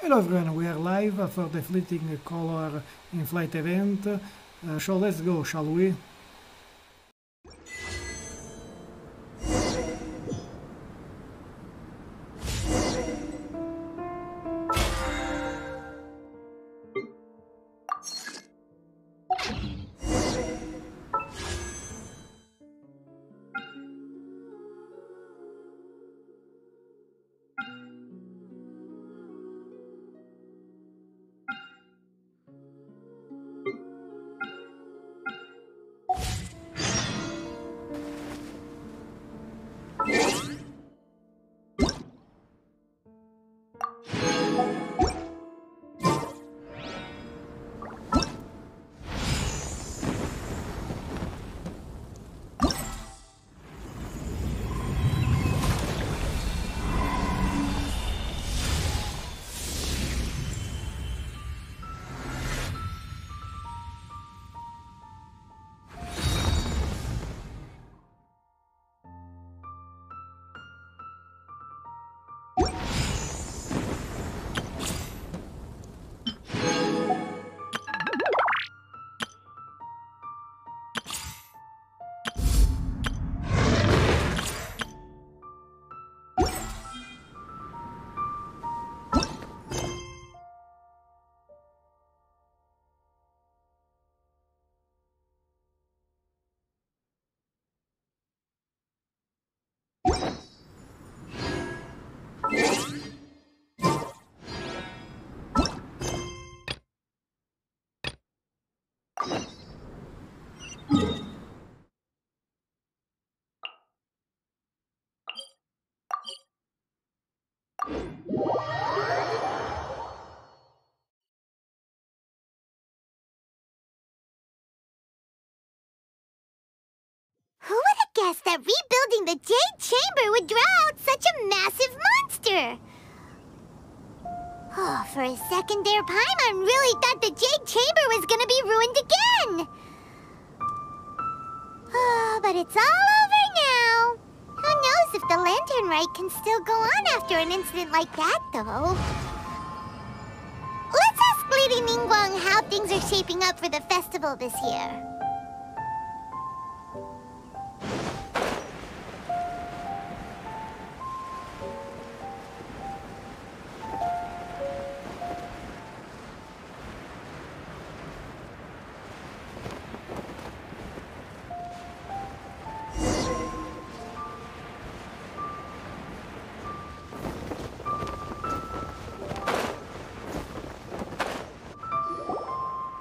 Hello everyone, we are live for the fleeting color in flight event. So let's go, shall we? Who would have guessed that rebuilding the Jade Chamber would draw out such a massive monster? Oh, for a second there, Paimon really thought the Jade Chamber was gonna be ruined again! Oh, but it's all over now. Who knows if the Lantern Rite can still go on after an incident like that, though. Let's ask Lady Ningguang how things are shaping up for the festival this year.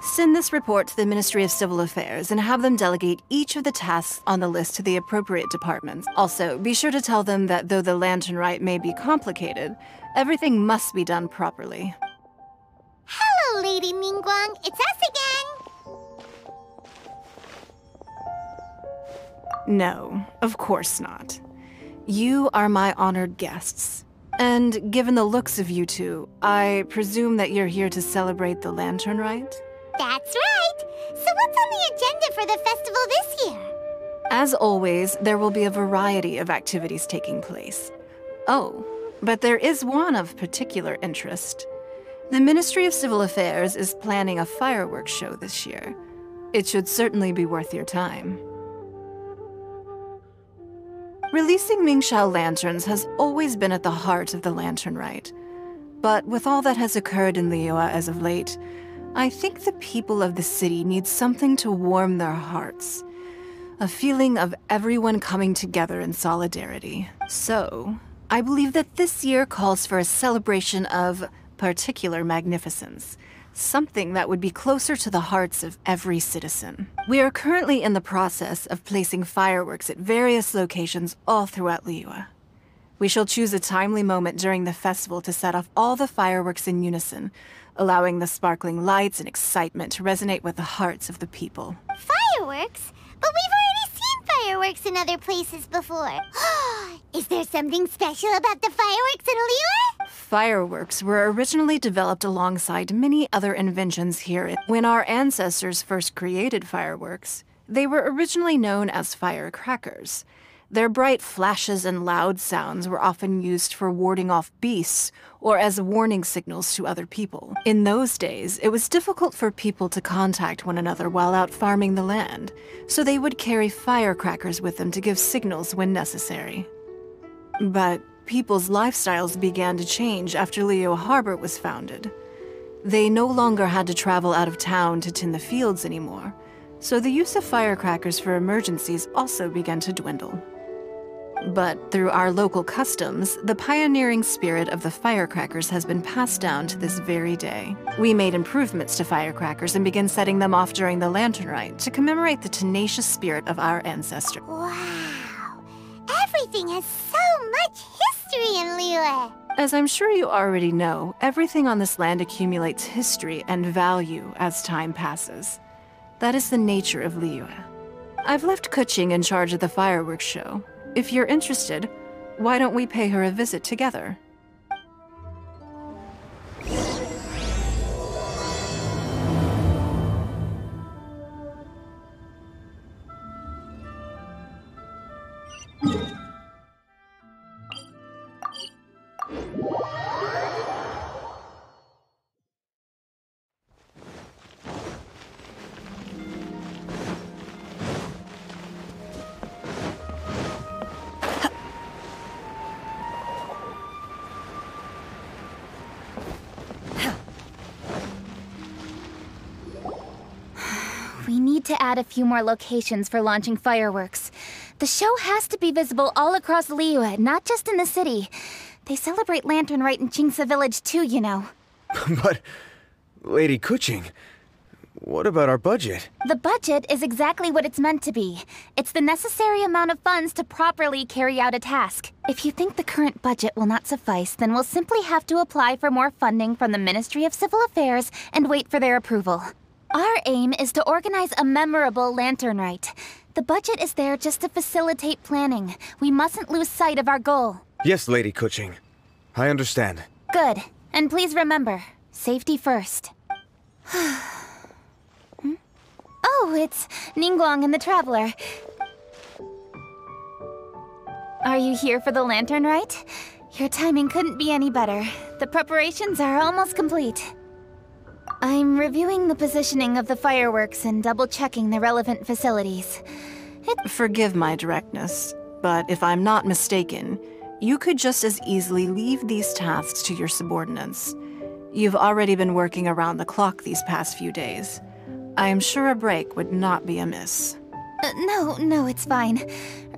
Send this report to the Ministry of Civil Affairs and have them delegate each of the tasks on the list to the appropriate departments. Also, be sure to tell them that though the Lantern Rite may be complicated, everything must be done properly. Hello, Lady Ningguang. It's us again. No, of course not. You are my honored guests. And given the looks of you two, I presume that you're here to celebrate the Lantern Rite? That's right. So what's on the agenda for the festival this year? As always, there will be a variety of activities taking place. Oh, but there is one of particular interest. The Ministry of Civil Affairs is planning a fireworks show this year. It should certainly be worth your time. Releasing Mingxiao lanterns has always been at the heart of the Lantern Rite. But with all that has occurred in Liyue as of late, I think the people of the city need something to warm their hearts. A feeling of everyone coming together in solidarity. So, I believe that this year calls for a celebration of particular magnificence. Something that would be closer to the hearts of every citizen. We are currently in the process of placing fireworks at various locations all throughout Liyue. We shall choose a timely moment during the festival to set off all the fireworks in unison, allowing the sparkling lights and excitement to resonate with the hearts of the people. Fireworks? But we've already seen fireworks in other places before. Is there something special about the fireworks in Liyue? Fireworks were originally developed alongside many other inventions here. When our ancestors first created fireworks, they were originally known as firecrackers. Their bright flashes and loud sounds were often used for warding off beasts or as warning signals to other people. In those days, it was difficult for people to contact one another while out farming the land, so they would carry firecrackers with them to give signals when necessary. But people's lifestyles began to change after Liyue Harbor was founded. They no longer had to travel out of town to tin the fields anymore, so the use of firecrackers for emergencies also began to dwindle. But through our local customs, the pioneering spirit of the firecrackers has been passed down to this very day. We made improvements to firecrackers and began setting them off during the Lantern Rite to commemorate the tenacious spirit of our ancestors. Wow! Everything has so much history in Liyue! As I'm sure you already know, everything on this land accumulates history and value as time passes. That is the nature of Liyue. I've left Keqing in charge of the fireworks show. If you're interested, why don't we pay her a visit together? We need to add a few more locations for launching fireworks. The show has to be visible all across Liyue, not just in the city. They celebrate Lantern Rite in Qingce Village too, you know. But, Lady Keqing, what about our budget? The budget is exactly what it's meant to be. It's the necessary amount of funds to properly carry out a task. If you think the current budget will not suffice, then we'll simply have to apply for more funding from the Ministry of Civil Affairs and wait for their approval. Our aim is to organize a memorable Lantern Rite. The budget is there just to facilitate planning. We mustn't lose sight of our goal. Yes, Lady Keqing. I understand. Good. And please remember, safety first. Oh, it's Ningguang and the Traveler. Are you here for the Lantern Rite? Your timing couldn't be any better. The preparations are almost complete. I'm reviewing the positioning of the fireworks and double-checking the relevant facilities. Forgive my directness, but if I'm not mistaken, you could just as easily leave these tasks to your subordinates. You've already been working around the clock these past few days. I am sure a break would not be amiss. No, it's fine.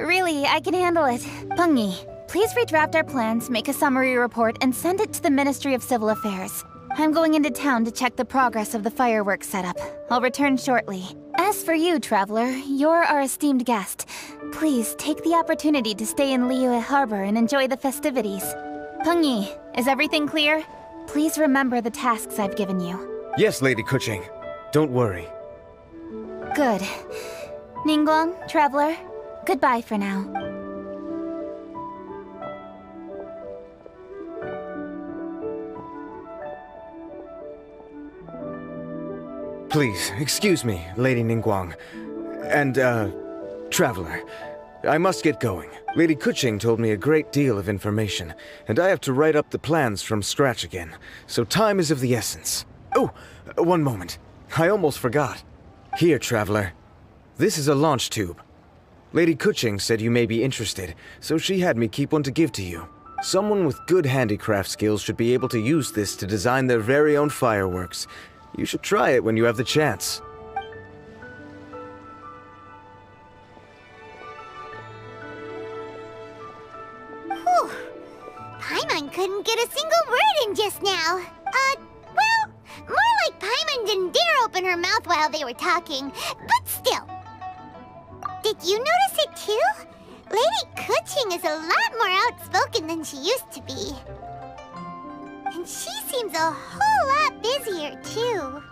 Really, I can handle it. Pengyi, please redraft our plans, make a summary report, and send it to the Ministry of Civil Affairs. I'm going into town to check the progress of the fireworks setup. I'll return shortly. As for you, Traveler, you're our esteemed guest. Please take the opportunity to stay in Liyue Harbor and enjoy the festivities. Pengyi, is everything clear? Please remember the tasks I've given you. Yes, Lady Keqing. Don't worry. Good. Ningguang, Traveler, goodbye for now. Please, excuse me, Lady Ningguang. And, Traveler. I must get going. Lady Keqing told me a great deal of information, and I have to write up the plans from scratch again, so time is of the essence. Oh, one moment. I almost forgot. Here, Traveler. This is a launch tube. Lady Keqing said you may be interested, so she had me keep one to give to you. Someone with good handicraft skills should be able to use this to design their very own fireworks. You should try it when you have the chance. Whew. Paimon couldn't get a single word in just now. Well, more like Paimon didn't dare open her mouth while they were talking. But still. Did you notice it too? Lady Keqing is a lot more outspoken than she used to be. And she seems a whole lot busier, too.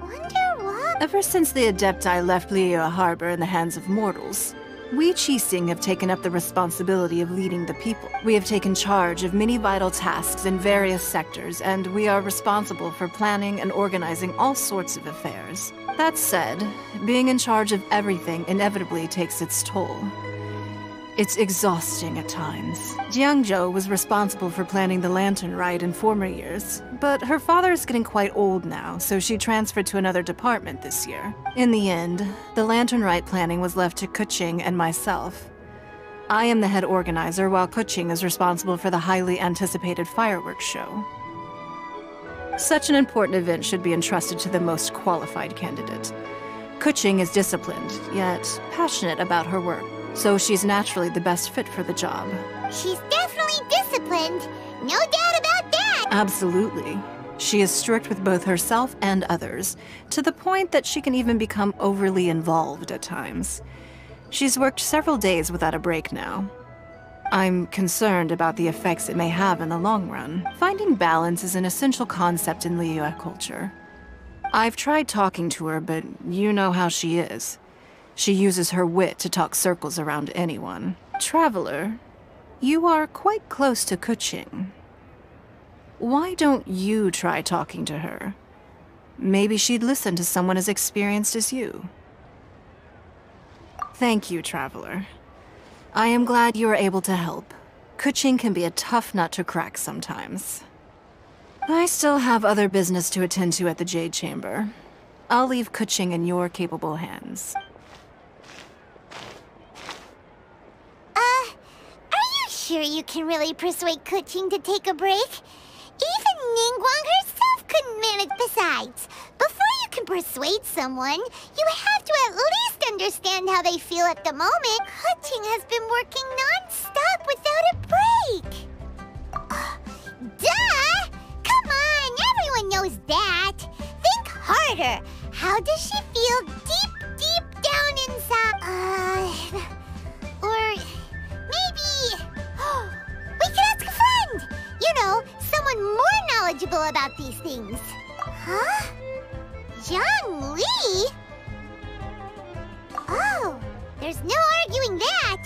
Wonder what? Ever since the Adepti left Liyue Harbor in the hands of mortals, we Keqing have taken up the responsibility of leading the people. We have taken charge of many vital tasks in various sectors, and we are responsible for planning and organizing all sorts of affairs. That said, being in charge of everything inevitably takes its toll. It's exhausting at times. Jiangzhou was responsible for planning the Lantern Rite in former years, but her father is getting quite old now, so she transferred to another department this year. In the end, the Lantern Rite planning was left to Keqing and myself. I am the head organizer, while Keqing is responsible for the highly anticipated fireworks show. Such an important event should be entrusted to the most qualified candidate. Keqing is disciplined, yet passionate about her work, so she's naturally the best fit for the job. She's definitely disciplined. No doubt about that. Absolutely. She is strict with both herself and others, to the point that she can even become overly involved at times. She's worked several days without a break now. I'm concerned about the effects it may have in the long run. Finding balance is an essential concept in Liyue culture. I've tried talking to her, but you know how she is. She uses her wit to talk circles around anyone. Traveler, you are quite close to Keqing. Why don't you try talking to her? Maybe she'd listen to someone as experienced as you. Thank you, Traveler. I am glad you are able to help. Keqing can be a tough nut to crack sometimes. I still have other business to attend to at the Jade Chamber. I'll leave Keqing in your capable hands. Are you sure you can really persuade Keqing to take a break? Even Ningguang herself couldn't manage. Besides, before you can persuade someone, you have to at least understand how they feel at the moment. Keqing has been working non-stop without a break. Duh! Come on, everyone knows that. Think harder. How does she feel deep down inside? Or maybe we could ask a friend. You know, someone more knowledgeable about these things. Huh? Zhongli? Oh, there's no arguing that.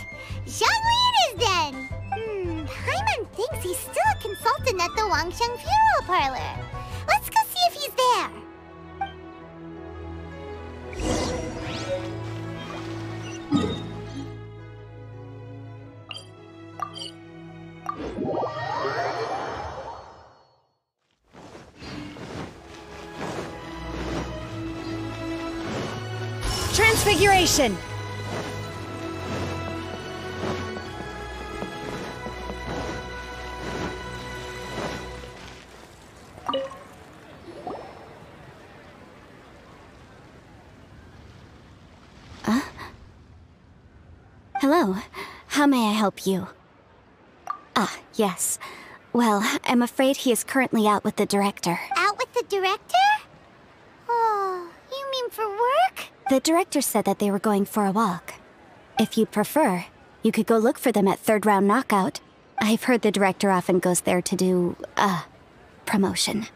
Zhongli it is then. Paimon thinks he's still a consultant at the Wangsheng Funeral Parlor. Let's go see if he's there. Transfiguration! Hello. How may I help you? Ah, yes. Well, I'm afraid he is currently out with the director. Out with the director? Oh, you mean for work? The director said that they were going for a walk. If you'd prefer, you could go look for them at third round knockout. I've heard the director often goes there to do, promotion.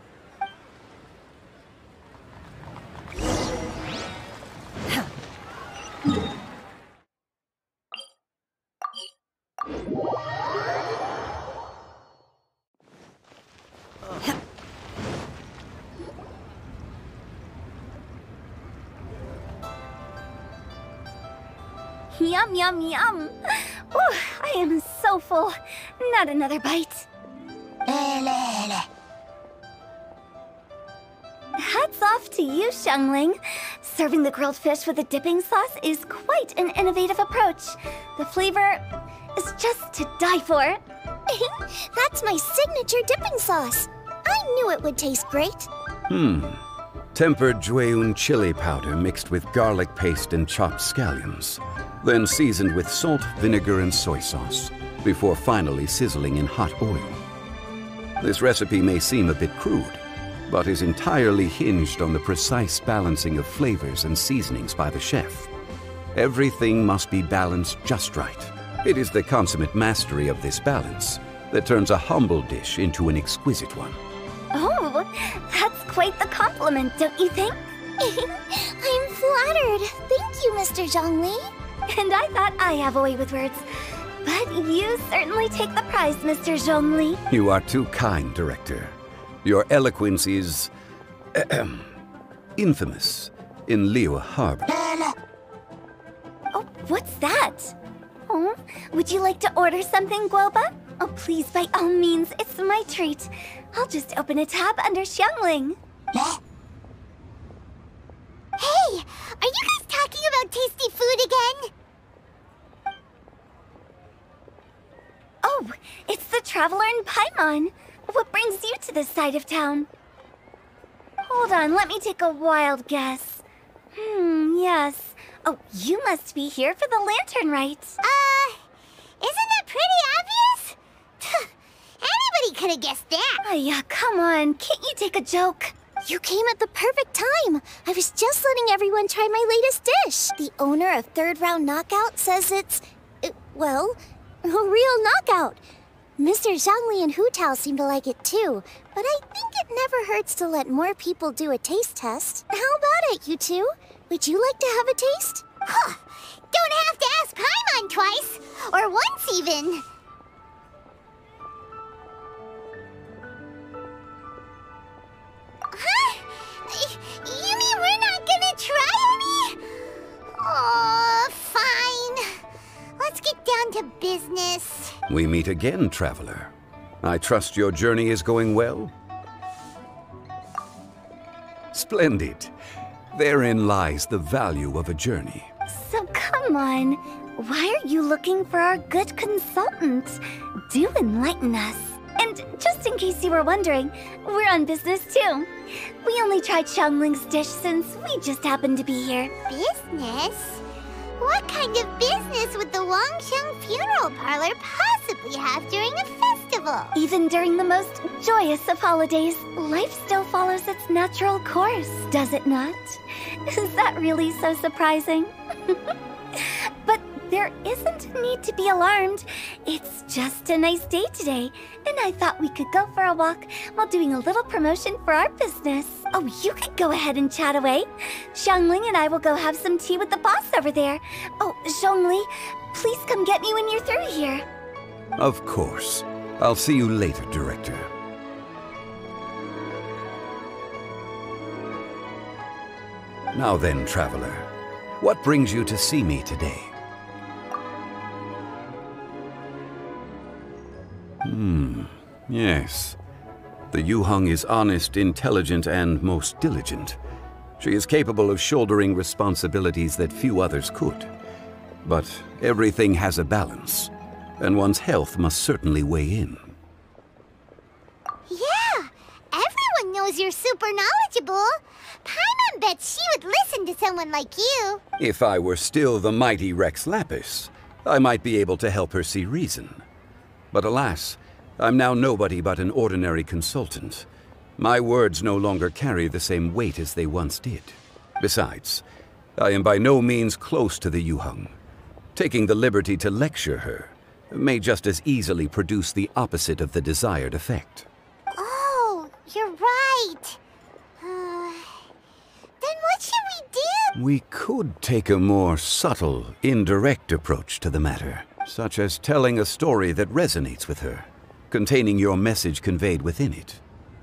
Yum, yum, yum. Ooh, I am so full. Not another bite. Hats off to you, Xiangling. Serving the grilled fish with a dipping sauce is quite an innovative approach. The flavor is just to die for. That's my signature dipping sauce. I knew it would taste great. Tempered Jueyun chili powder mixed with garlic paste and chopped scallions, then seasoned with salt, vinegar, and soy sauce, before finally sizzling in hot oil. This recipe may seem a bit crude, but is entirely hinged on the precise balancing of flavors and seasonings by the chef. Everything must be balanced just right. It is the consummate mastery of this balance that turns a humble dish into an exquisite one. Oh, that's quite the compliment, don't you think? I'm flattered. Thank you, Mr. Zhongli. And I thought I have a way with words. But you certainly take the prize, Mr. Zhongli. You are too kind, Director. Your eloquence is infamous in Liyue Harbor. Oh, what's that? Oh, would you like to order something, Guoba? Oh, please, by all means, it's my treat. I'll just open a tab under Xiangling. Hey, are you guys talking about tasty food again? Oh, it's the Traveler in Paimon. What brings you to this side of town? Hold on, let me take a wild guess. Yes. Oh, you must be here for the lantern rites. Isn't that pretty obvious? Anybody could have guessed that. Oh, yeah, come on. Can't you take a joke? You came at the perfect time. I was just letting everyone try my latest dish. The owner of Third Round Knockout says it's, well, a real knockout. Mr. Zhangli and Hu Tao seem to like it too, but I think it never hurts to let more people do a taste test. How about it, you two? Would you like to have a taste? Huh. Don't have to ask Paimon twice, or once even. Huh? You mean we're not gonna try any? Oh, fine. Let's get down to business. We meet again, Traveler. I trust your journey is going well? Splendid. Therein lies the value of a journey. So come on. Why are you looking for our good consultant? Do enlighten us. And just in case you were wondering, we're on business too. We only tried Xiangling's dish since we just happened to be here. Business? What kind of business would the Wangsheng Funeral Parlor possibly have during a festival? Even during the most joyous of holidays, life still follows its natural course, does it not? Is that really so surprising? But there isn't a need to be alarmed. It's just a nice day today, and I thought we could go for a walk while doing a little promotion for our business. Oh, you could go ahead and chat away. Xiangling and I will go have some tea with the boss over there. Oh, Zhongli, please come get me when you're through here. Of course. I'll see you later, Director. Now then, Traveler, what brings you to see me today? Yes. The Yuheng is honest, intelligent, and most diligent. She is capable of shouldering responsibilities that few others could. But everything has a balance, and one's health must certainly weigh in. Yeah, everyone knows you're super knowledgeable. Paimon bets she would listen to someone like you. If I were still the mighty Rex Lapis, I might be able to help her see reason. But alas, I'm now nobody but an ordinary consultant. My words no longer carry the same weight as they once did. Besides, I am by no means close to the Yuheng. Taking the liberty to lecture her may just as easily produce the opposite of the desired effect. Oh, you're right. Then what should we do? We could take a more subtle, indirect approach to the matter, such as telling a story that resonates with her, containing your message conveyed within it.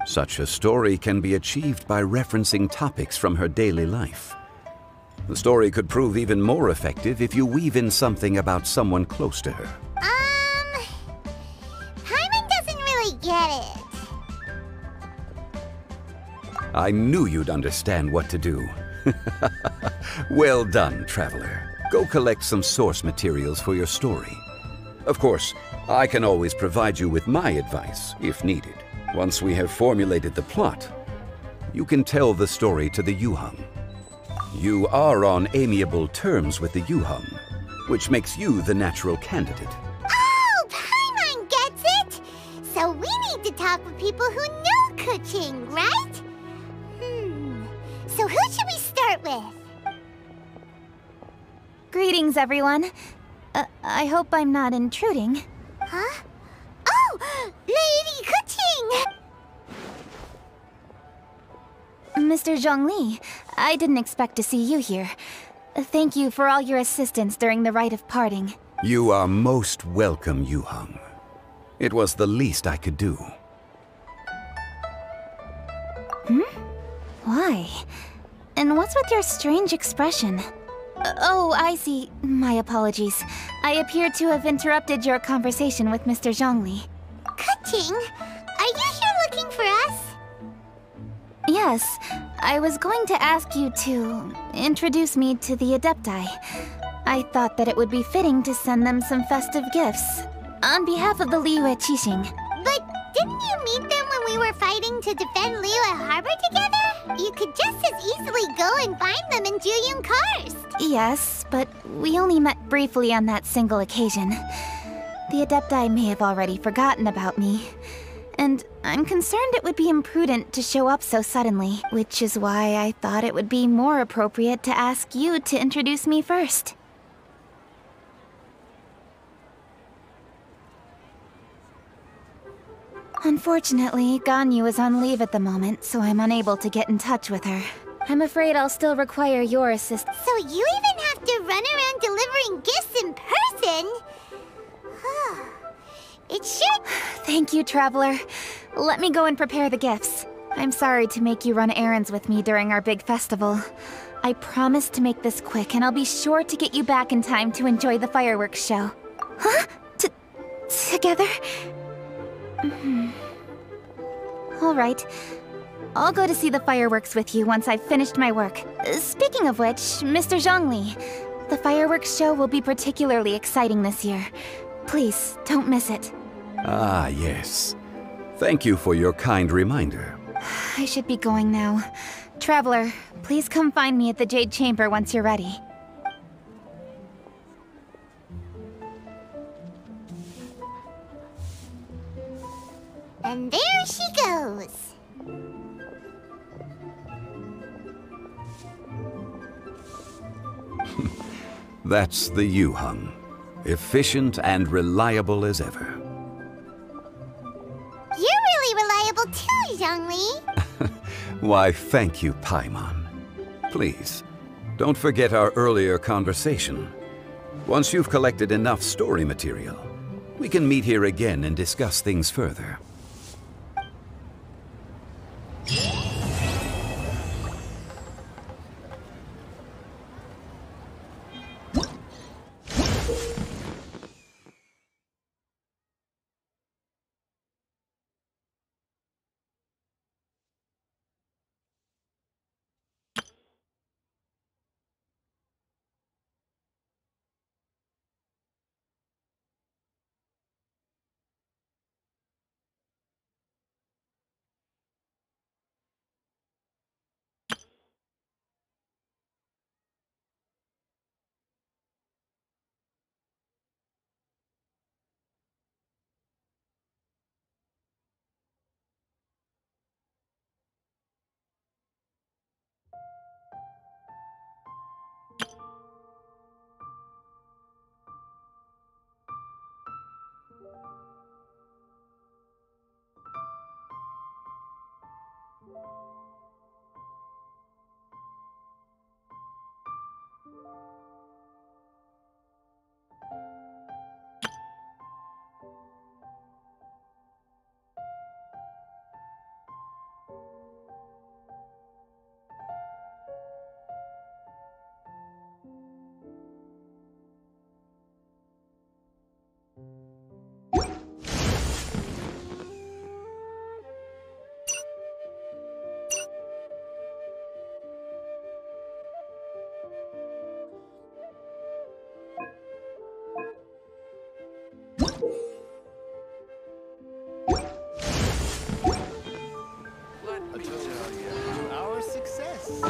Such a story can be achieved by referencing topics from her daily life. The story could prove even more effective if you weave in something about someone close to her. Paimon doesn't really get it. I knew you'd understand what to do. Well done, Traveler. Go collect some source materials for your story. Of course, I can always provide you with my advice, if needed. Once we have formulated the plot, you can tell the story to the Yuheng. You are on amiable terms with the Yuheng, which makes you the natural candidate. Oh, Paimon gets it! So we need to talk with people who know Keqing, right? So who should we start with? Greetings, everyone. I hope I'm not intruding. Huh? Oh! Lady Keqing! Mr. Zhongli, I didn't expect to see you here. Thank you for all your assistance during the rite of parting. You are most welcome, Yuheng. It was the least I could do. Why? And what's with your strange expression? Oh, I see. My apologies. I appear to have interrupted your conversation with Mr. Zhongli. Keqing, are you here looking for us? Yes, I was going to ask you to introduce me to the Adepti. I thought that it would be fitting to send them some festive gifts. On behalf of the Liyue Keqing. But didn't you meet them when we were fighting to defend Liyue Harbor together? You could just as easily go and find them in Juyun Karst. Yes, but we only met briefly on that single occasion. The Adepti may have already forgotten about me. And I'm concerned it would be imprudent to show up so suddenly, which is why I thought it would be more appropriate to ask you to introduce me first. Unfortunately, Ganyu is on leave at the moment, so I'm unable to get in touch with her. I'm afraid I'll still require your assistance. So you even have to run around delivering gifts in person? It should... Thank you, Traveler. Let me go and prepare the gifts. I'm sorry to make you run errands with me during our big festival. I promise to make this quick, and I'll be sure to get you back in time to enjoy the fireworks show. Huh? Together? All right. I'll go to see the fireworks with you once I've finished my work. Speaking of which, Mr. Zhongli, the fireworks show will be particularly exciting this year. Please, don't miss it. Ah, yes. Thank you for your kind reminder. I should be going now. Traveler, please come find me at the Jade Chamber once you're ready. And there she goes. That's the Yuheng. Efficient and reliable as ever. You're really reliable too, Zhongli. Why, thank you, Paimon. Please, don't forget our earlier conversation. Once you've collected enough story material, we can meet here again and discuss things further. Our success.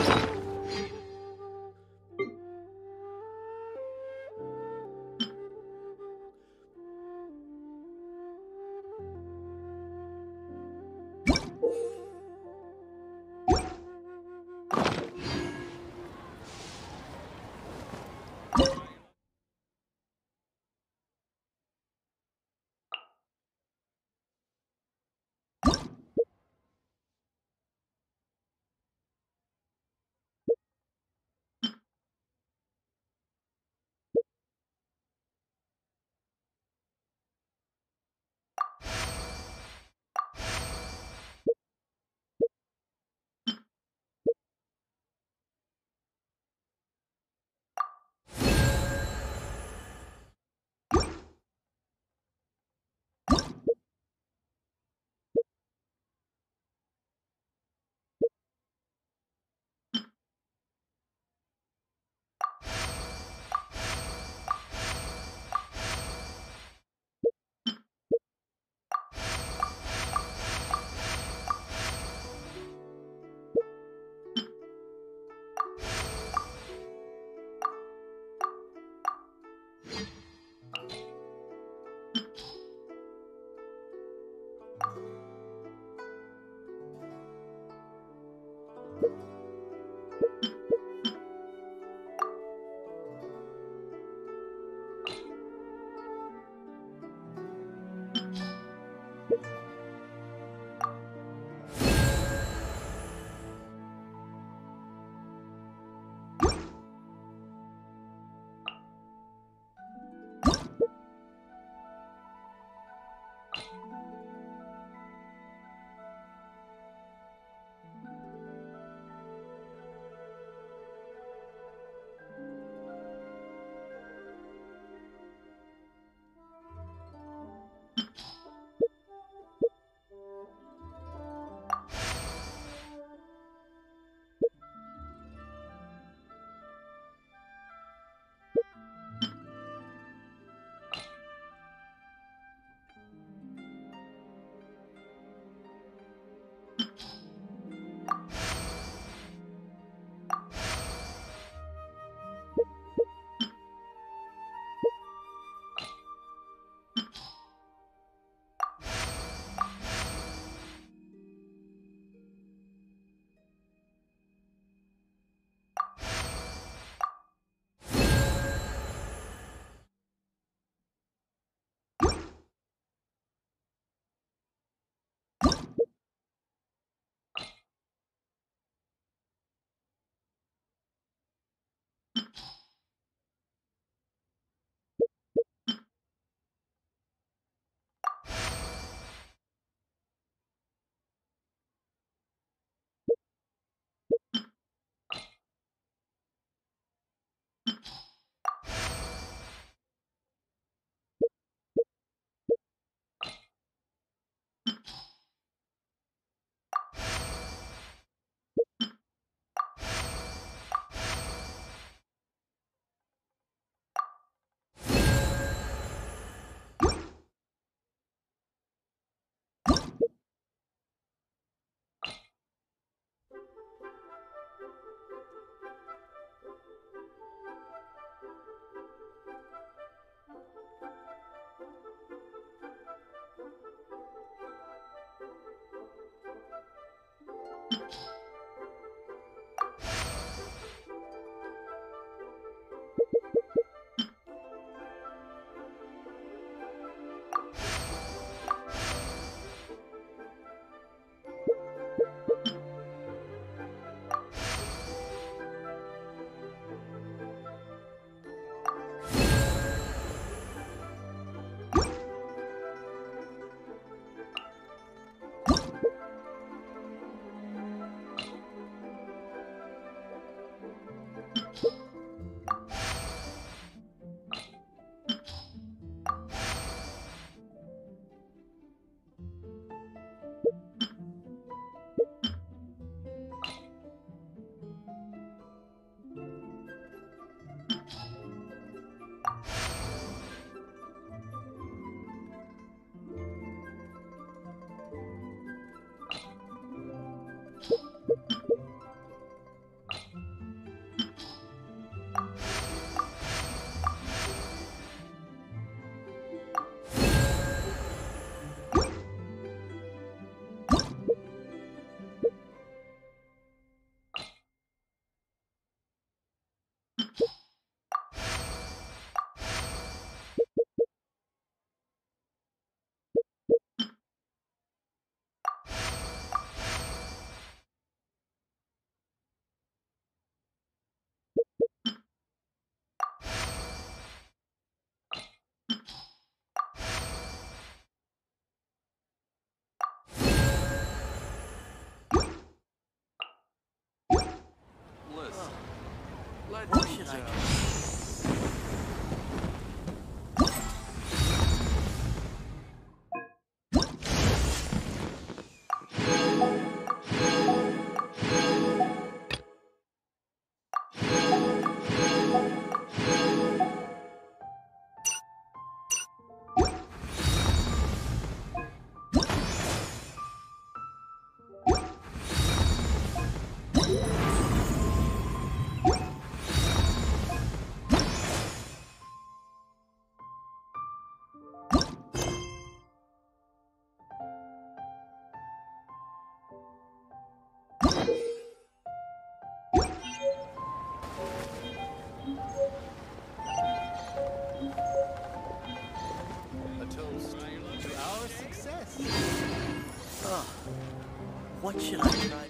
What should I try?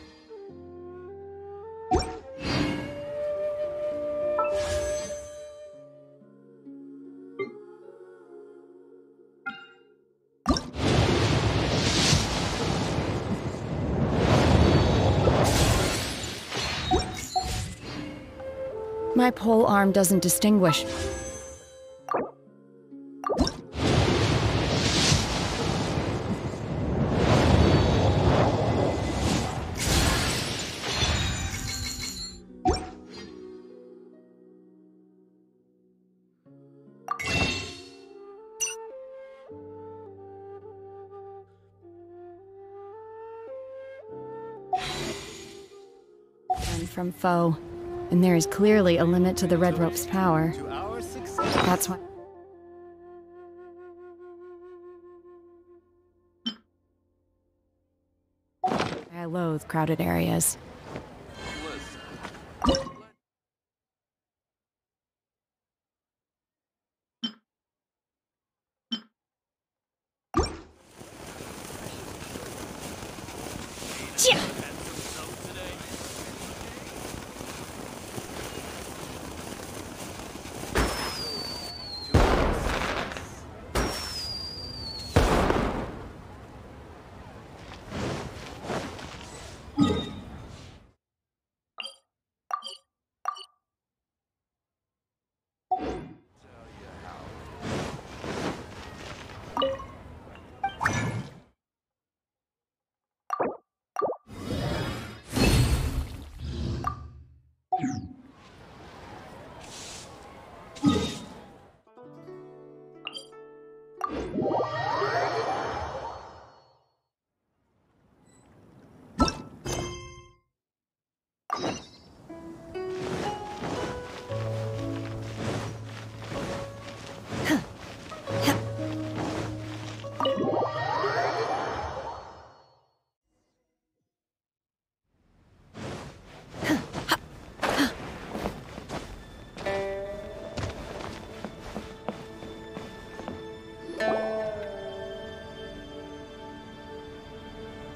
My pole arm doesn't distinguish. From foe. And there is clearly a limit to the Red Rope's power. To our success. That's why... I loathe crowded areas.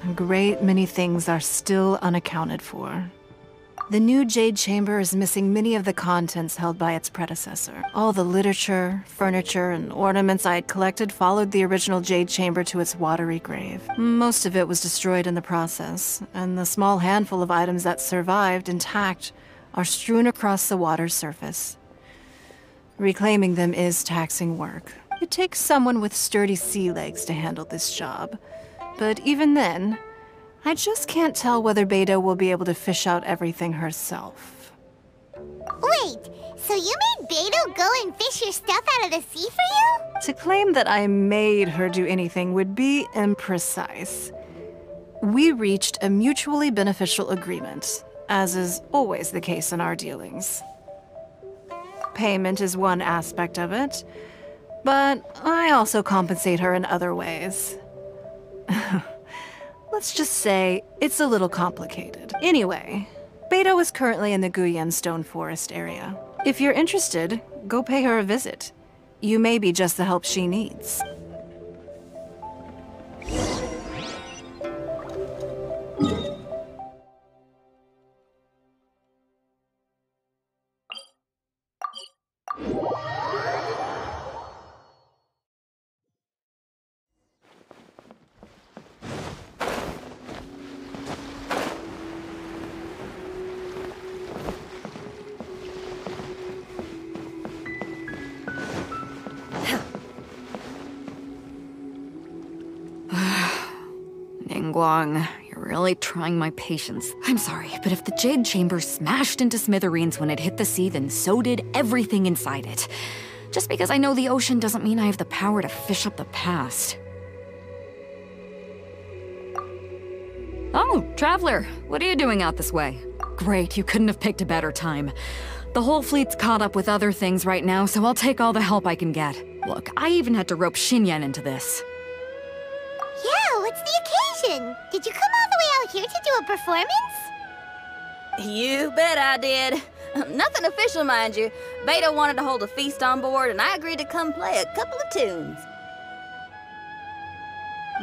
A great many things are still unaccounted for. The new Jade Chamber is missing many of the contents held by its predecessor. All the literature, furniture, and ornaments I had collected followed the original Jade Chamber to its watery grave. Most of it was destroyed in the process, and the small handful of items that survived intact are strewn across the water's surface. Reclaiming them is taxing work. It takes someone with sturdy sea legs to handle this job. But even then, I just can't tell whether Beta will be able to fish out everything herself. Wait, so you made Beto go and fish your stuff out of the sea for you? To claim that I made her do anything would be imprecise. We reached a mutually beneficial agreement, as is always the case in our dealings. Payment is one aspect of it, but I also compensate her in other ways. Let's just say it's a little complicated. Anyway, Beto is currently in the Guyan Stone Forest area. If you're interested, go pay her a visit. You may be just the help she needs. Ningguang, you're really trying my patience. I'm sorry, but if the Jade Chamber smashed into smithereens when it hit the sea, then so did everything inside it. Just because I know the ocean doesn't mean I have the power to fish up the past. Oh, Traveler, what are you doing out this way? Great, you couldn't have picked a better time. The whole fleet's caught up with other things right now, so I'll take all the help I can get. Look, I even had to rope Xinyan into this. Yeah, what's the occasion? Did you come all the way out here to do a performance? You bet I did. Nothing official, mind you. Beta wanted to hold a feast on board, and I agreed to come play a couple of tunes.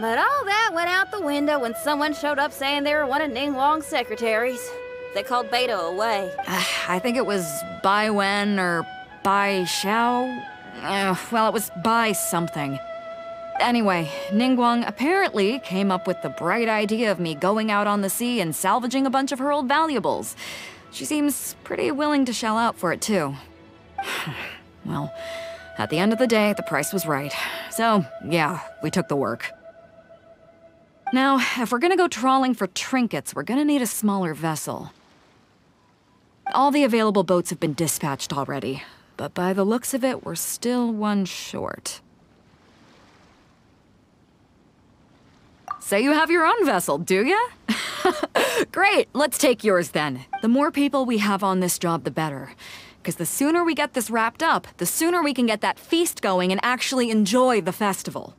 But all that went out the window when someone showed up saying they were one of Ningguang's secretaries. They called Beto away. I think it was Bai Wen or Bai Xiao. Well, it was Bai something. Anyway, Ningguang apparently came up with the bright idea of me going out on the sea and salvaging a bunch of her old valuables. She seems pretty willing to shell out for it, too. Well, at the end of the day, the price was right. So, yeah, we took the work. Now, if we're gonna go trawling for trinkets, we're gonna need a smaller vessel. All the available boats have been dispatched already, but by the looks of it, we're still one short. So you have your own vessel, do ya? Great, let's take yours then. The more people we have on this job, the better. Because the sooner we get this wrapped up, the sooner we can get that feast going and actually enjoy the festival.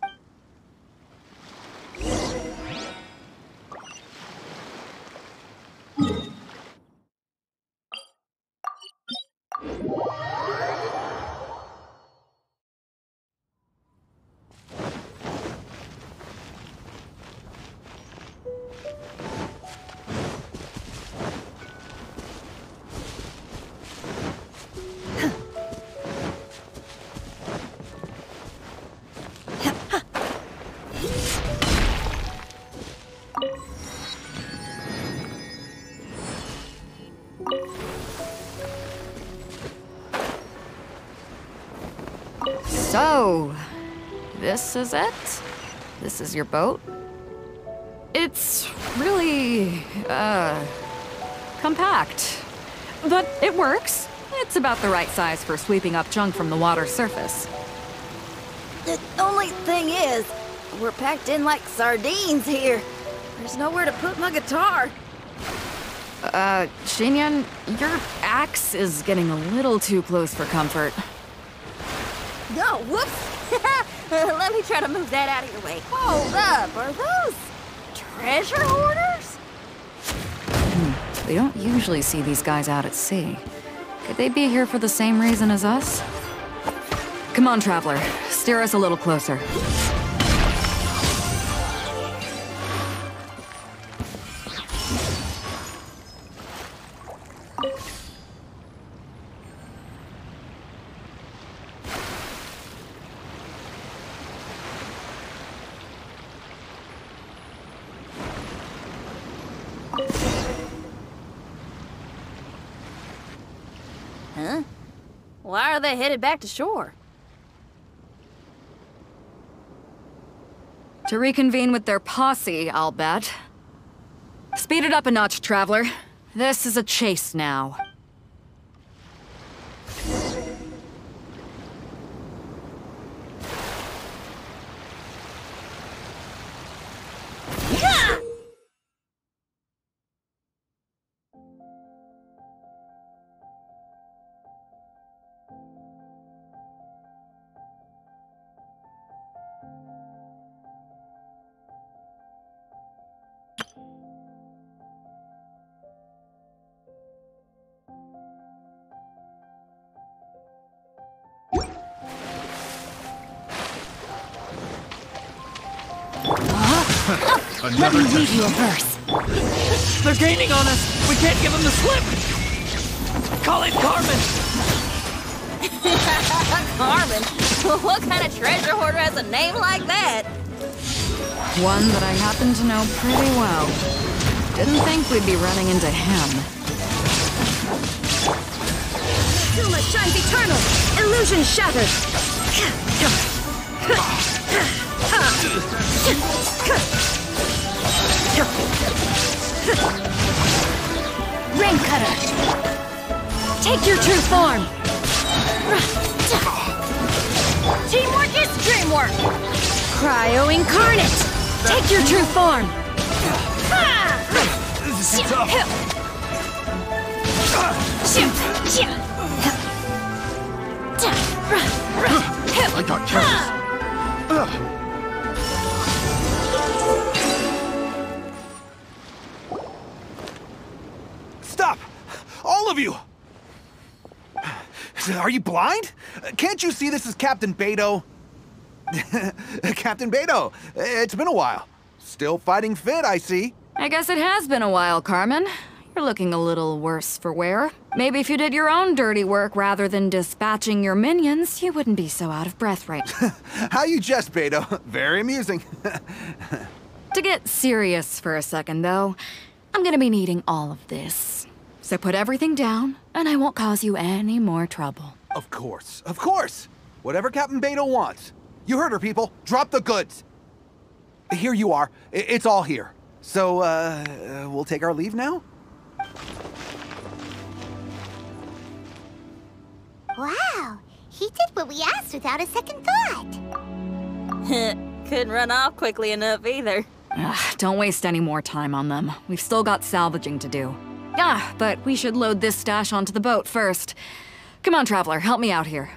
So, this is it? This is your boat? It's really, compact. But it works. It's about the right size for sweeping up junk from the water's surface. The only thing is, we're packed in like sardines here. There's nowhere to put my guitar. Xinyan, your axe is getting a little too close for comfort. Oh, whoops! Let me try to move that out of your way. Hold up, are those treasure hoarders? We don't usually see these guys out at sea. Could they be here for the same reason as us? Come on, Traveler. Steer us a little closer. Huh? Why are they headed back to shore? To reconvene with their posse, I'll bet. Speed it up a notch, Traveler. This is a chase now. Let me read you a verse. They're gaining on us! We can't give them the slip! Call it Carmen! Carmen? What kind of treasure hoarder has a name like that? One that I happen to know pretty well. Didn't think we'd be running into him. Zuma shines eternal! Illusion shattered! Rain Cutter! Take your true form! Teamwork is dreamwork! Cryo Incarnate! Take your true form! This is tough. I got careless. Stop! All of you! Are you blind? Can't you see this is Captain Beto? Captain Beto, it's been a while. Still fighting fit, I see. I guess it has been a while, Carmen. You're looking a little worse for wear. Maybe if you did your own dirty work rather than dispatching your minions, you wouldn't be so out of breath right now. How you jest, Beto. Very amusing. To get serious for a second, though, I'm gonna be needing all of this. So put everything down, and I won't cause you any more trouble. Of course, of course. Whatever Captain Beto wants. You heard her, people. Drop the goods. Here you are. It's all here. So, we'll take our leave now? Wow, he did what we asked without a second thought. Couldn't run off quickly enough either. Don't waste any more time on them. We've still got salvaging to do. But we should load this stash onto the boat first. Come on, Traveler, help me out here.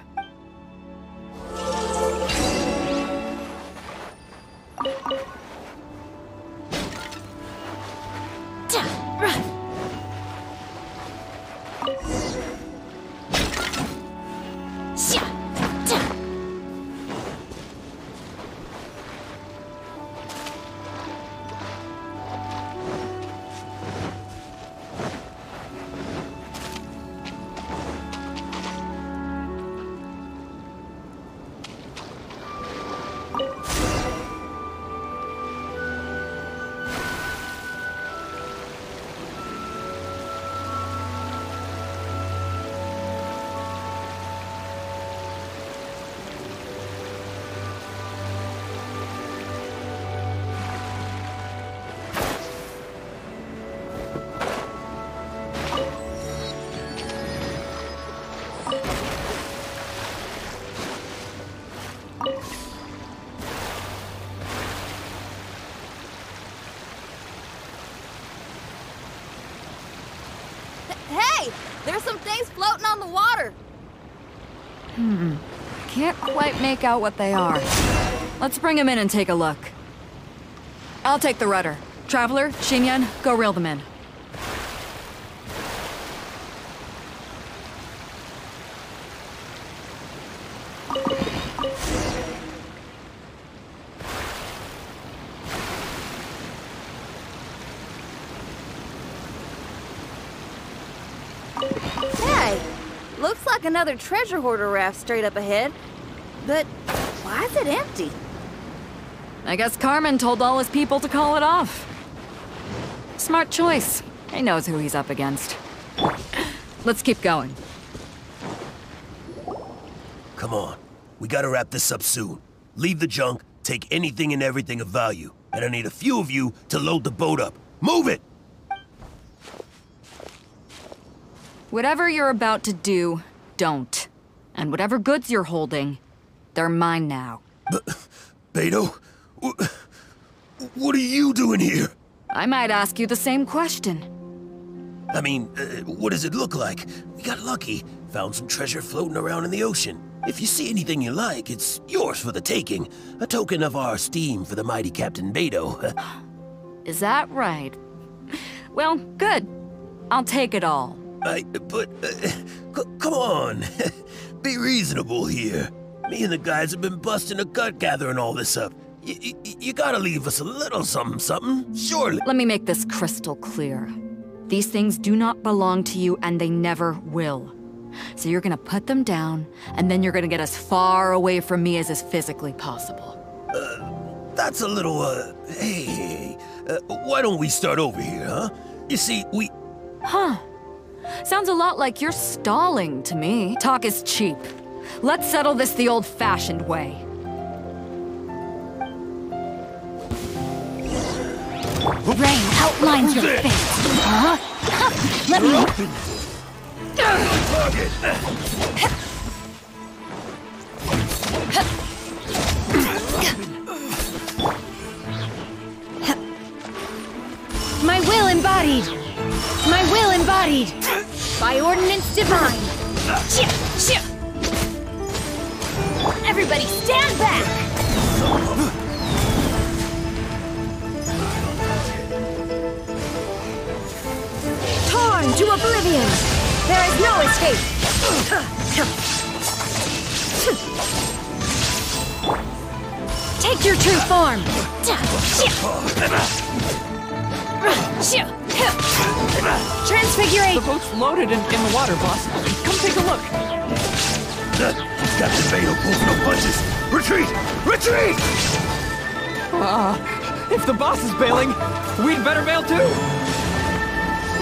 Hey! There's some things floating on the water! Can't quite make out what they are. Let's bring them in and take a look. I'll take the rudder. Traveler, Xinyan, go reel them in. Hey! Looks like another treasure hoarder raft straight up ahead. But why is it empty? I guess Carmen told all his people to call it off. Smart choice. He knows who he's up against. Let's keep going. Come on. We gotta wrap this up soon. Leave the junk, take anything and everything of value, and I need a few of you to load the boat up. Move it! Whatever you're about to do, don't. And whatever goods you're holding, they're mine now. Beto? What are you doing here? I might ask you the same question. I mean, what does it look like? We got lucky. Found some treasure floating around in the ocean. If you see anything you like, it's yours for the taking. A token of our esteem for the mighty Captain Beto. Is that right? Well, good. I'll take it all. Come on. Be reasonable here. Me and the guys have been busting a gut gathering all this up. You gotta leave us a little something, surely. Let me make this crystal clear. These things do not belong to you, and they never will. So you're gonna put them down, and then you're gonna get as far away from me as is physically possible. That's a little, hey, why don't we start over here, huh? You see, we... Huh. Sounds a lot like you're stalling to me. Talk is cheap. Let's settle this the old-fashioned way. Rain outlines your fate. Huh? Let me... My will embodied! My will embodied! By ordinance divine! Everybody stand back! Torn to oblivion! There is no escape! Take your true form! Transfigurate! The boat's loaded in the water, boss. Come take a look. Captain Beto pulls no punches. Retreat! Retreat! If the boss is bailing, we'd better bail too.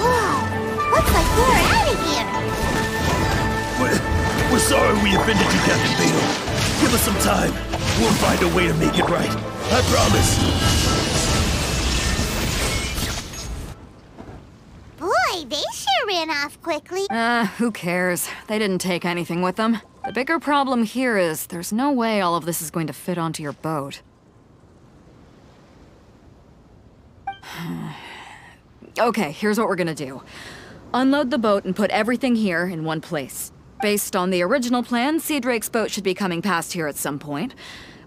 Whoa, looks like we're out of here. We're sorry we offended you, Captain Beto. Give us some time. We'll find a way to make it right. I promise. Boy, they sure ran off quickly. Who cares? They didn't take anything with them. The bigger problem here is there's no way all of this is going to fit onto your boat. Okay, here's what we're gonna do. Unload the boat and put everything here in one place. Based on the original plan, Sea Drake's boat should be coming past here at some point.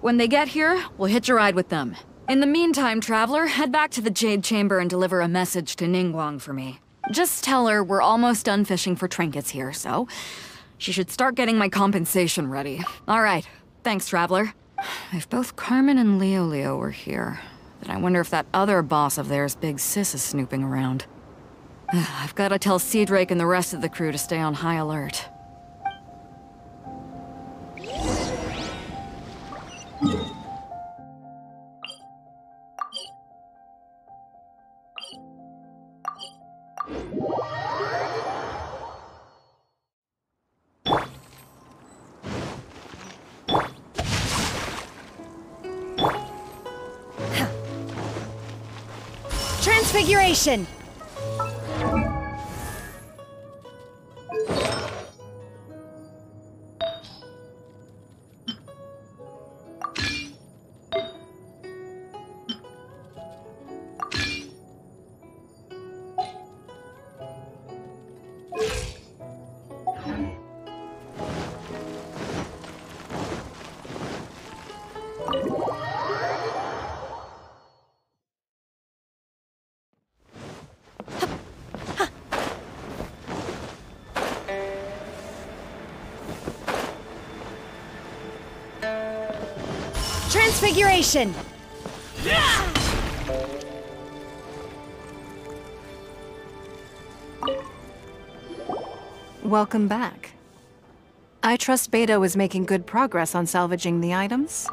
When they get here, we'll hitch a ride with them. In the meantime, Traveler, head back to the Jade Chamber and deliver a message to Ningguang for me. Just tell her we're almost done fishing for trinkets here, so she should start getting my compensation ready. All right, thanks, Traveler. If both Carmen and Leo were here, then I wonder if that other boss of theirs, Big Sis, is snooping around. I've got to tell Sea Drake and the rest of the crew to stay on high alert. Transfiguration! Transfiguration! Welcome back. I trust Beto is making good progress on salvaging the items.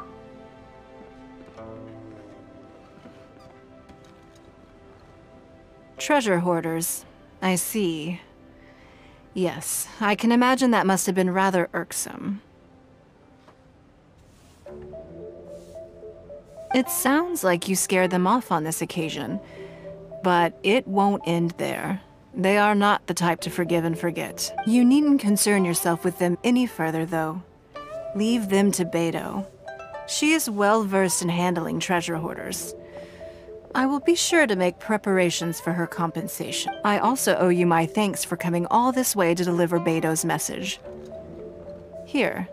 Treasure hoarders. I see. Yes, I can imagine that must have been rather irksome. It sounds like you scared them off on this occasion, but it won't end there. They are not the type to forgive and forget. You needn't concern yourself with them any further, though. Leave them to Beto. She is well versed in handling treasure hoarders. I will be sure to make preparations for her compensation. I also owe you my thanks for coming all this way to deliver Beto's message. Here,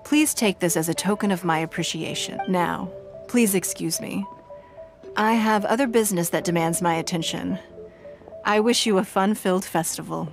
please take this as a token of my appreciation. Now, please excuse me. I have other business that demands my attention. I wish you a fun-filled festival.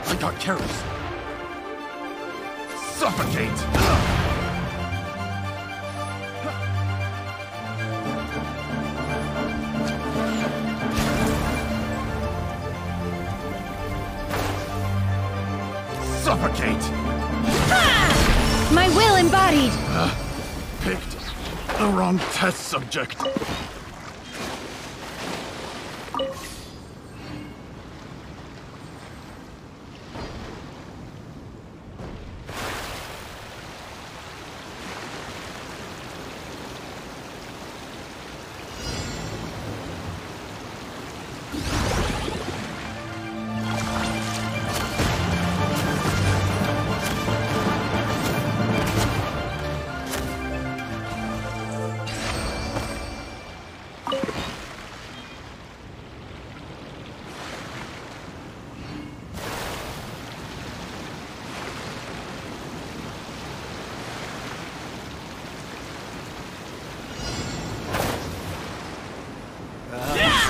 I got careless. Suffocate! Suffocate! Ha! My will embodied! Picked the wrong test subject.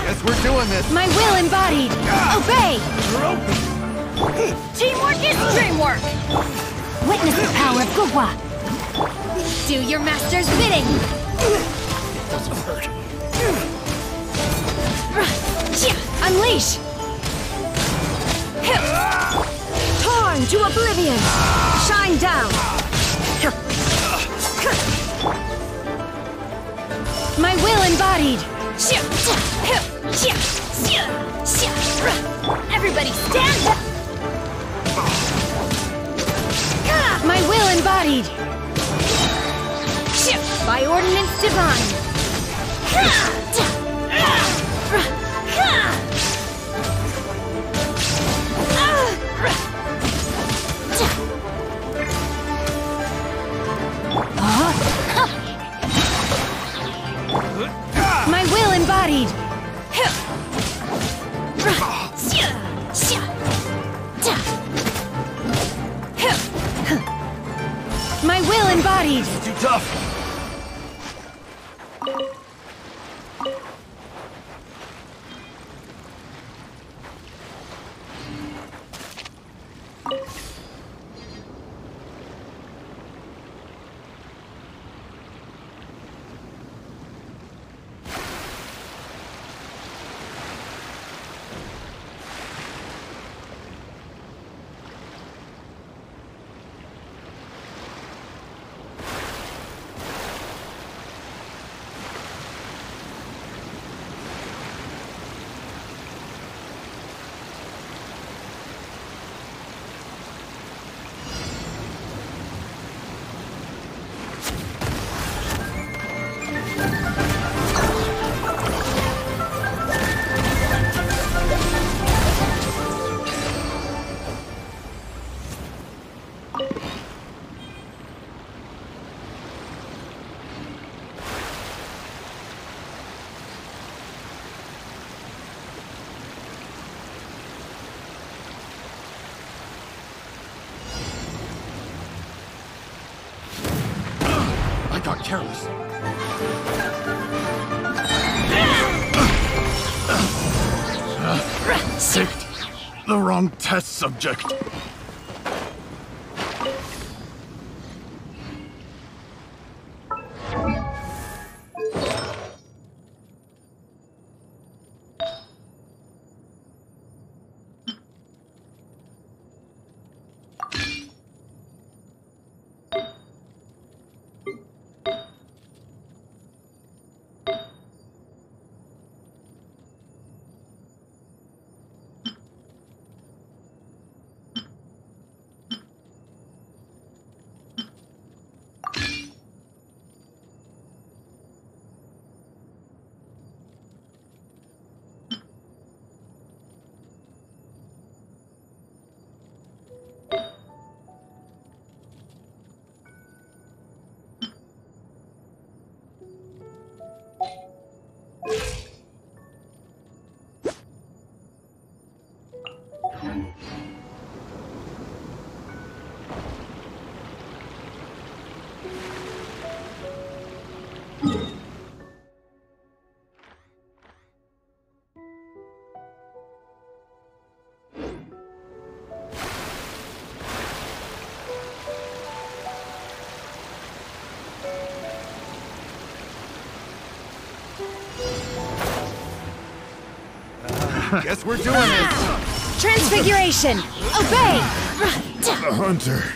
Guess we're doing this. My will embodied! Obey! Teamwork is dreamwork! Witness the power of Gugwa! Do your master's bidding! It doesn't hurt. Unleash! Torn to oblivion! Shine down! My will embodied! Everybody stand up! My will embodied! By ordinance divine! My will embodied! My will embodied! Too tough. I got careless. Picked the wrong test subject. Guess we're doing this. Transfiguration! Obey! The hunter.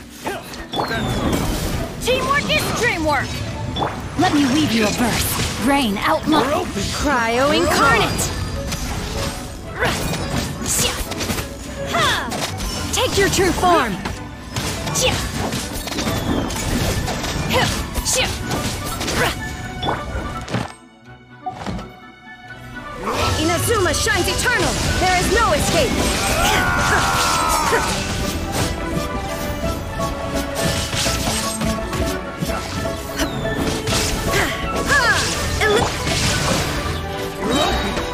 Teamwork is dreamwork! Let me weave you a verse. Rain outline. Cryo incarnate! Take your true form! Inazuma shines eternal! There is no escape!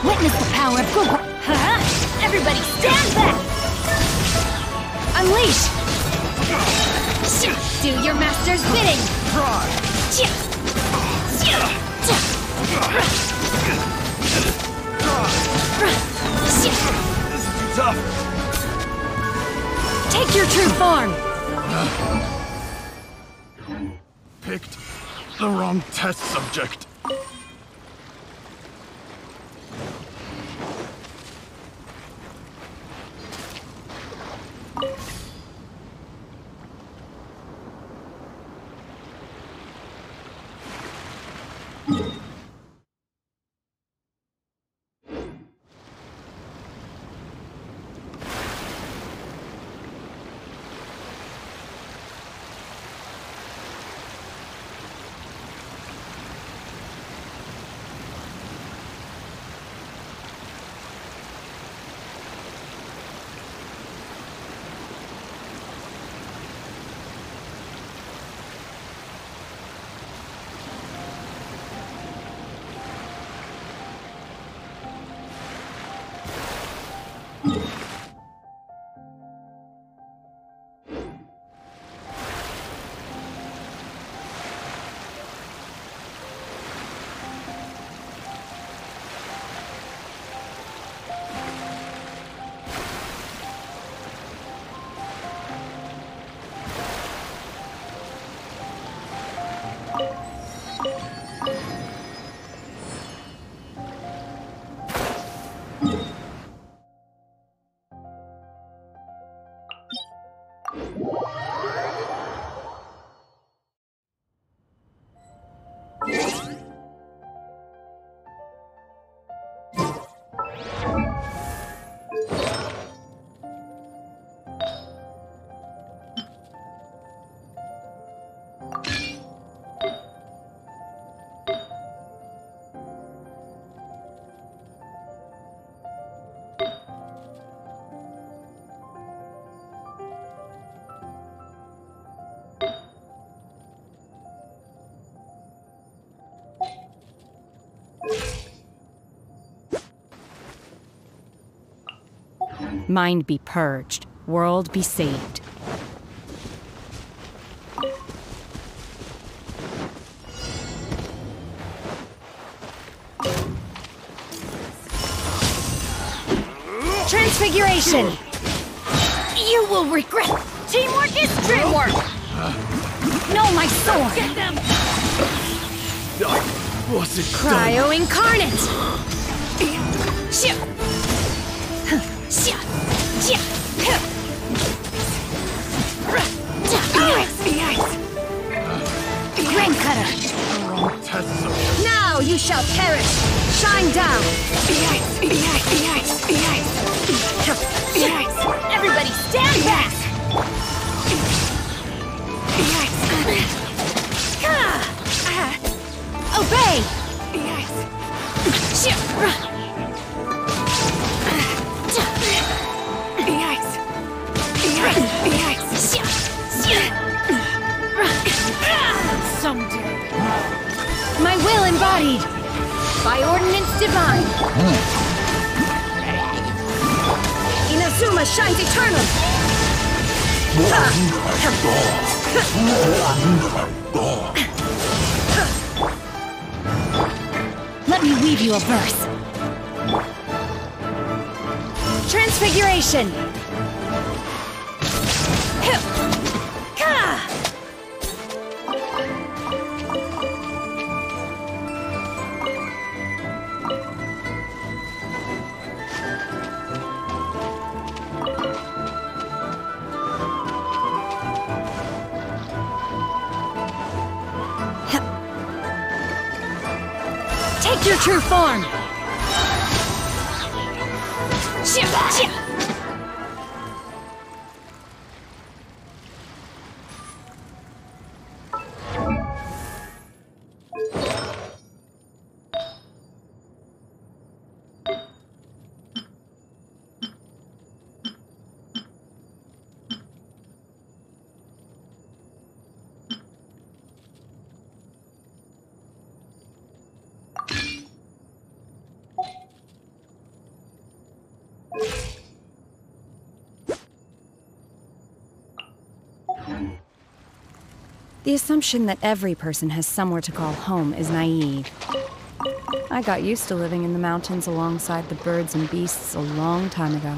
Witness the power of Google! Everybody stand back! Unleash! Do your master's bidding! This is too tough. Take your true form! Picked the wrong test subject. Mind be purged, world be saved. Transfiguration! You will regret! Teamwork is dreamwork! No, my sword! Get them! Was it Cryo incarnate! Grain cutter! Now you shall perish! Shine down! Everybody stand back! Obey! Someday. My will embodied by ordinance divine. Inazuma shines eternal. Let me weave you a verse. Transfiguration. your true form! The assumption that every person has somewhere to call home is naive. I got used to living in the mountains alongside the birds and beasts a long time ago.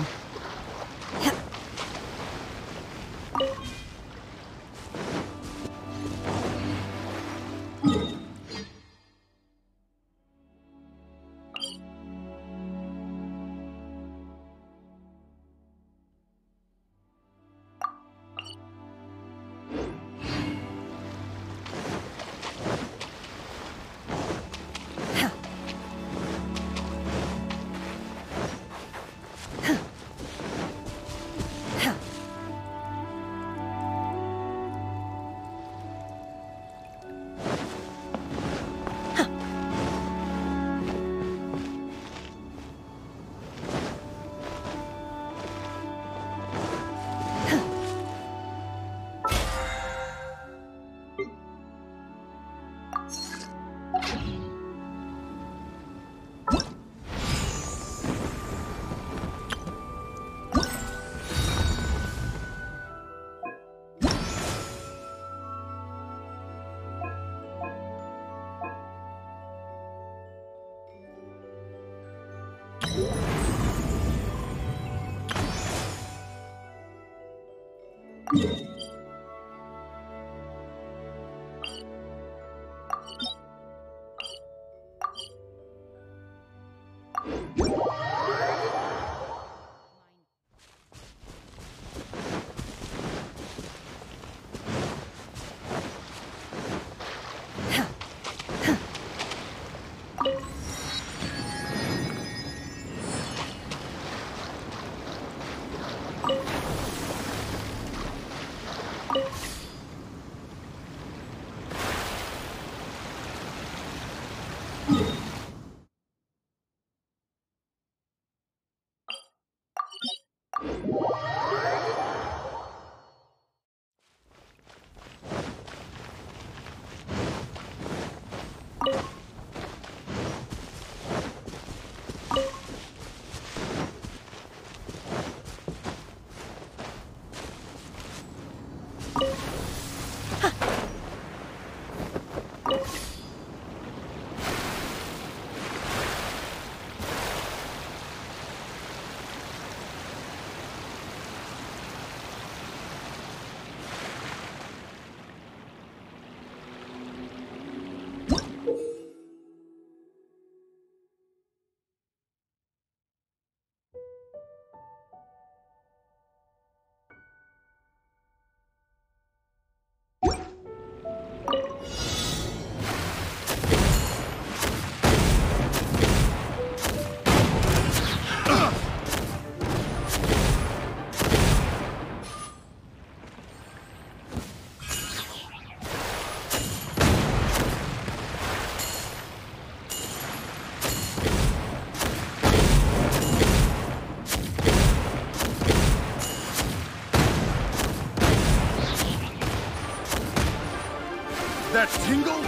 That tingle?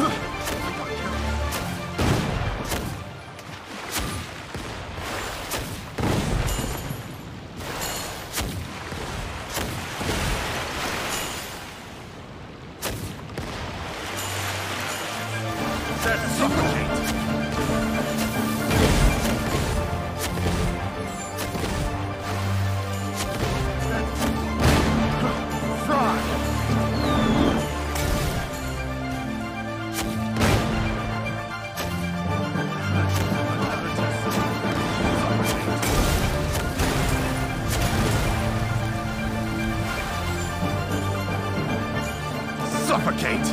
Suffocate!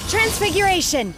Transfiguration!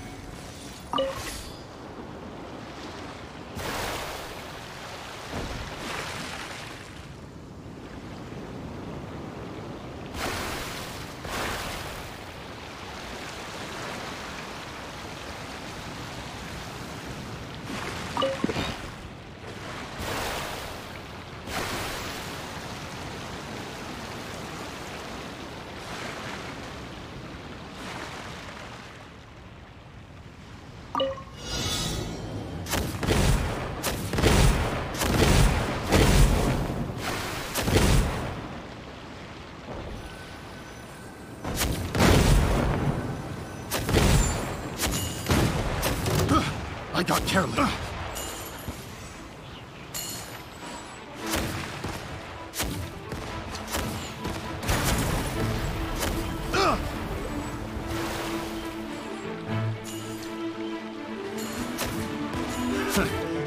I got careless.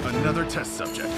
Another test subject.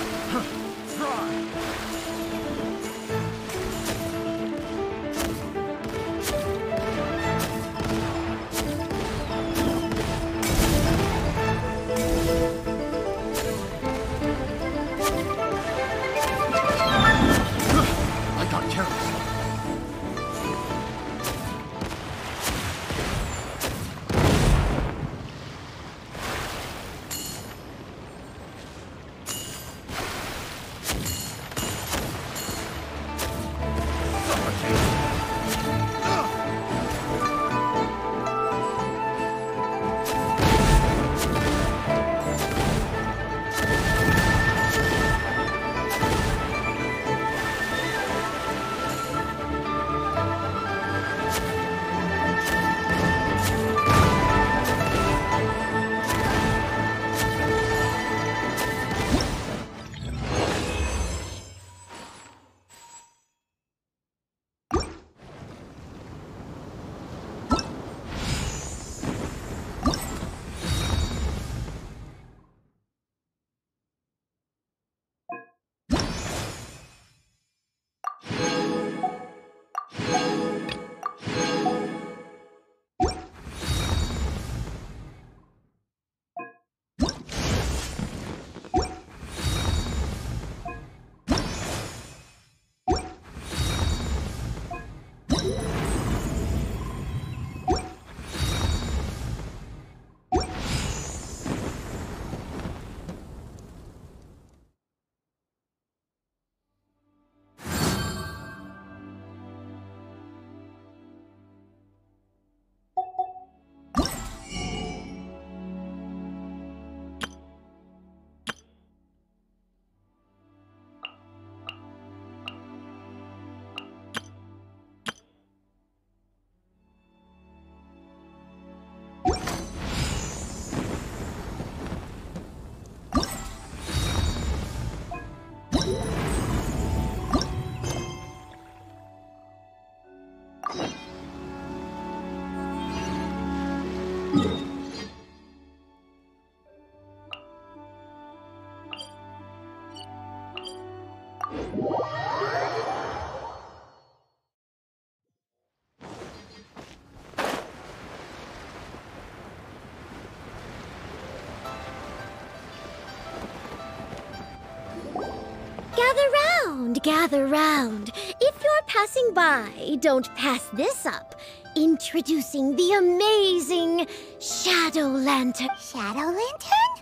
gather round. If you're passing by, don't pass this up. Introducing the amazing Shadow Lantern. Shadow Lantern?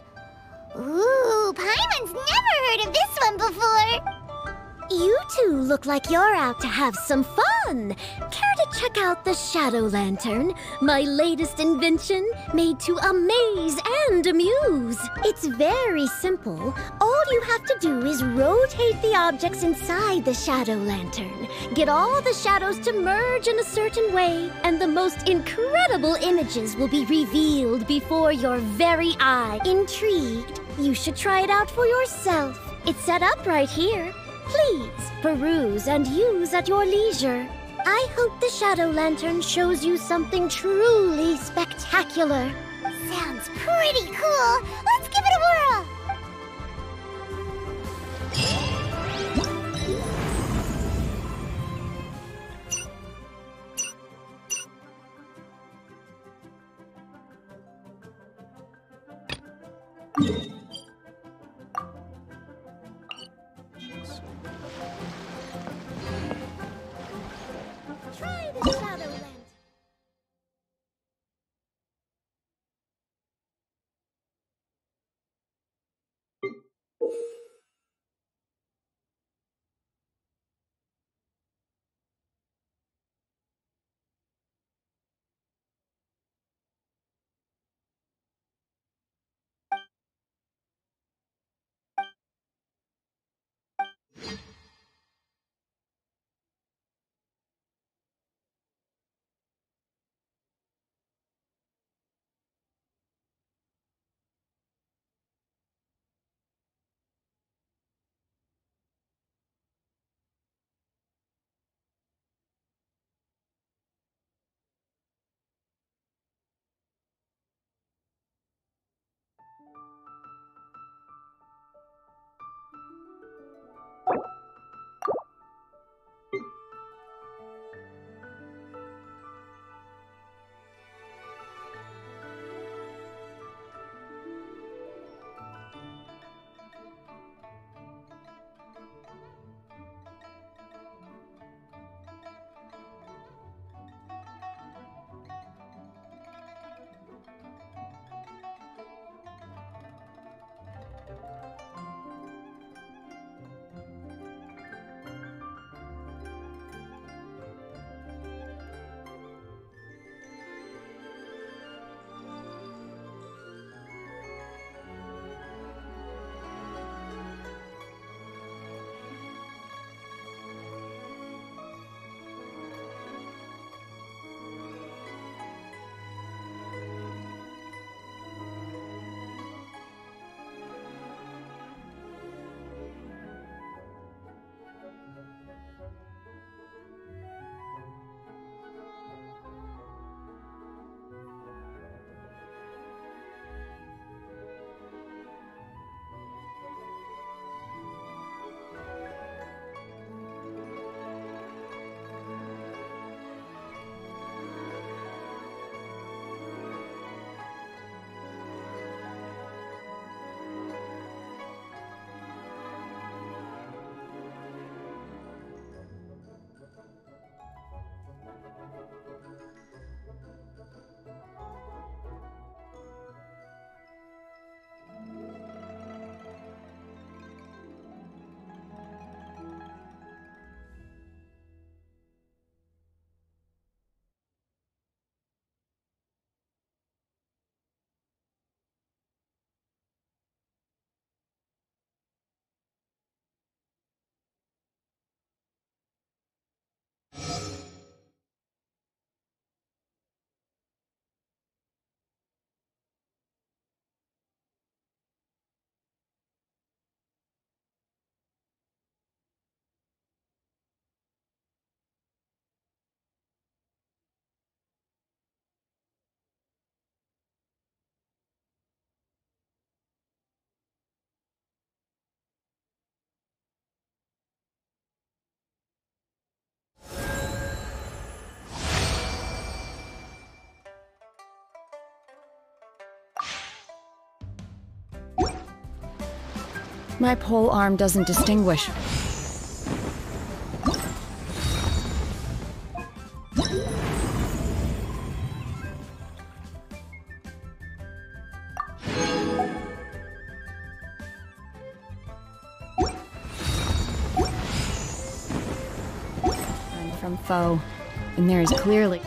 Ooh, Paimon's never heard of this one before. You two look like you're out to have some fun. Care to check out the Shadow Lantern, my latest invention, made to amaze and amuse? It's very simple. All you have to do is rotate the objects inside the Shadow Lantern, get all the shadows to merge in a certain way, and the most incredible images will be revealed before your very eye. Intrigued? You should try it out for yourself. It's set up right here. Please peruse and use at your leisure. I hope the Shadow Lantern shows you something truly spectacular. Sounds pretty cool. Let's give it a whirl. Try the Shadow Lantern. My pole arm doesn't distinguish. from foe, and there is clearly...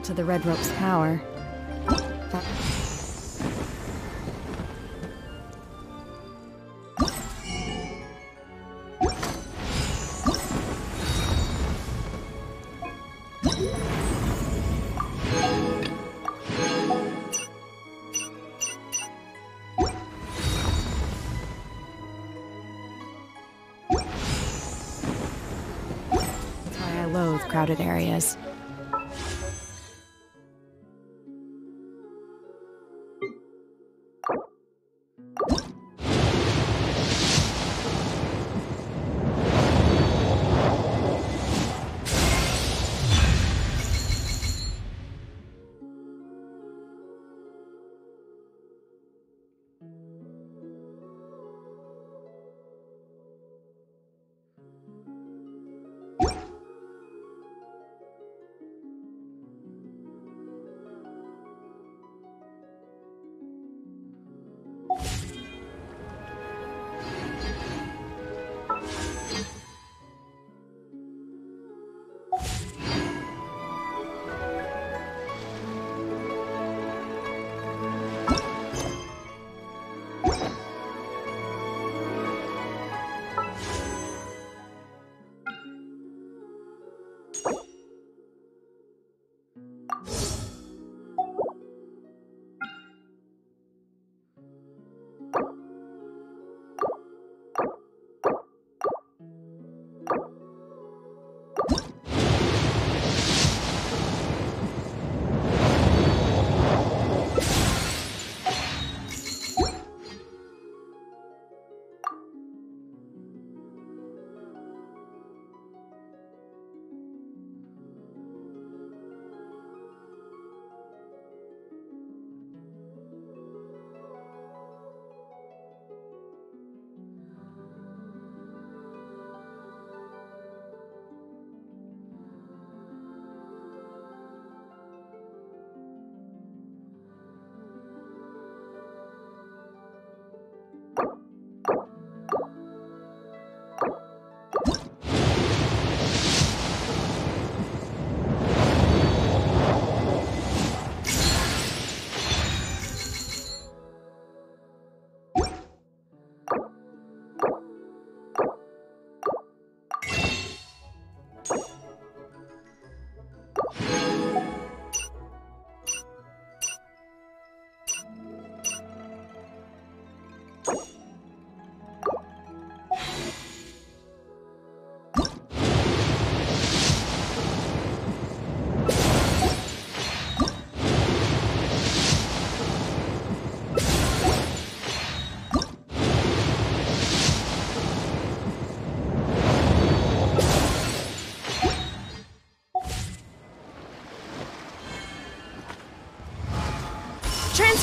to the Red Rope's power. That's why I loathe crowded areas.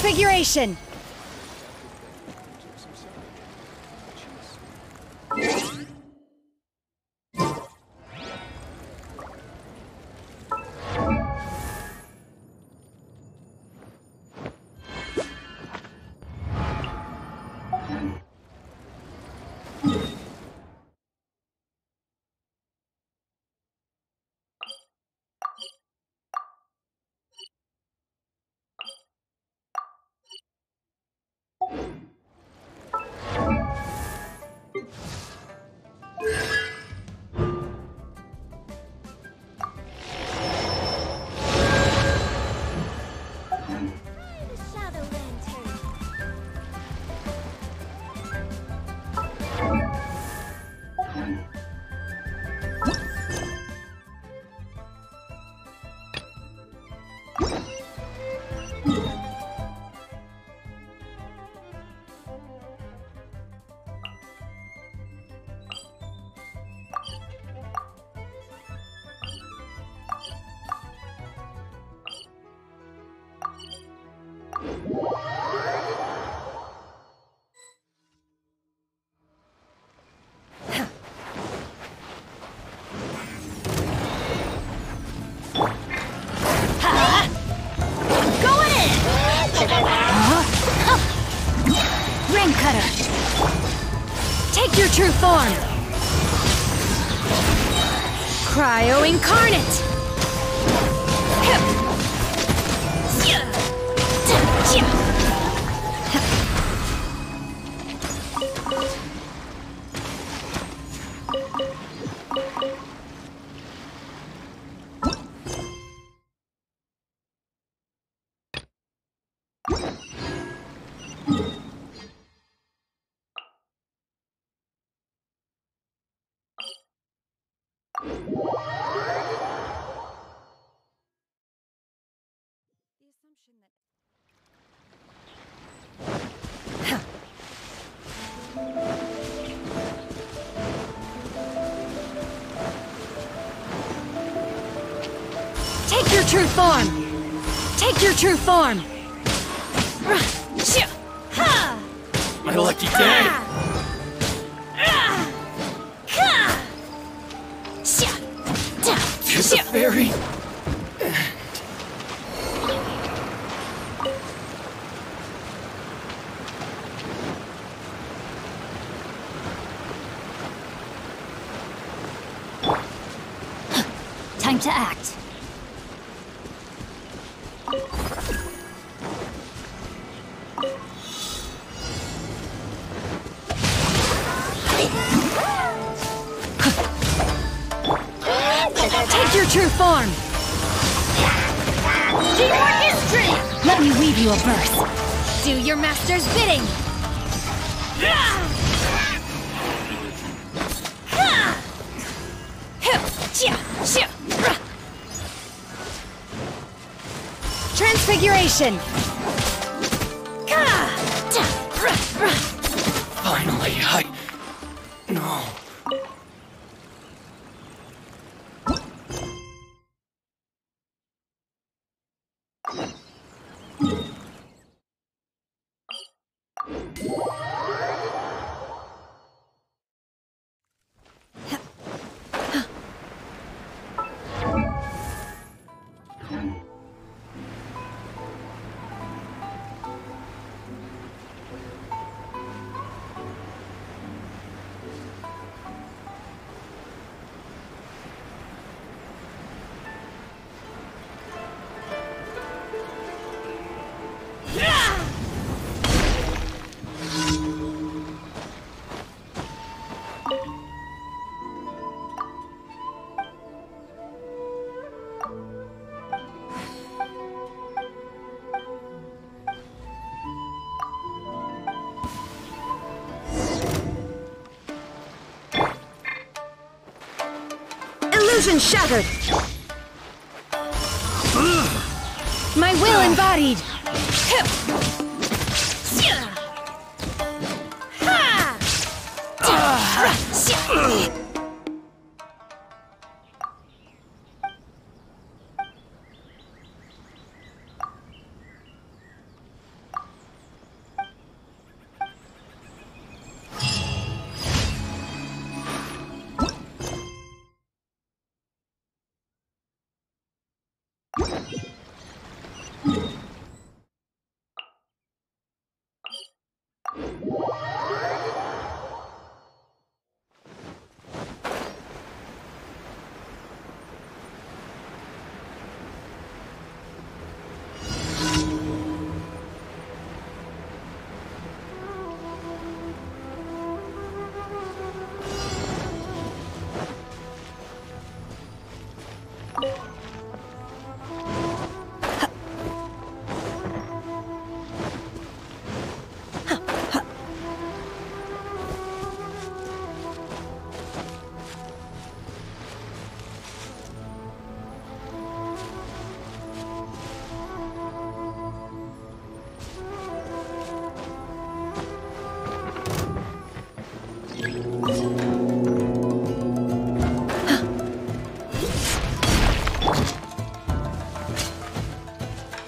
Transfiguration! Take your true form! Cryo Incarnate! Take your true form! Take your true form! My lucky day! To the fairy! Time to act. Take your true form! Teamwork is strength! Let me weave you a verse. Do your master's bidding! Transfiguration! Finally, No. Illusion shattered! My will embodied!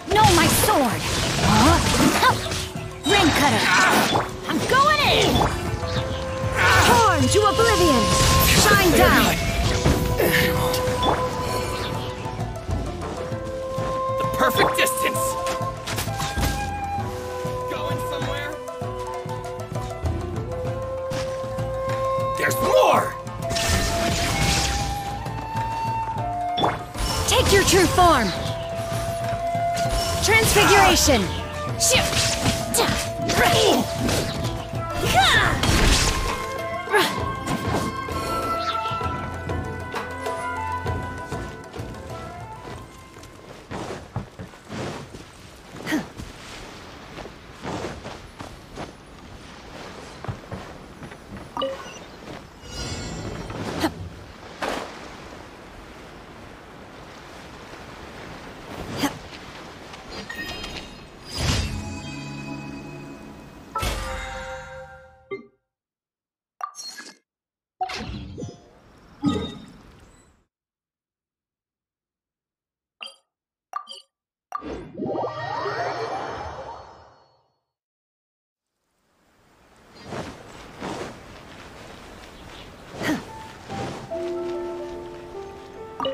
No, my sword! Ring cutter! I'm going in! Torn to oblivion! Shine down! The perfect distance! Going somewhere? There's more! Take your true form! Transfiguration!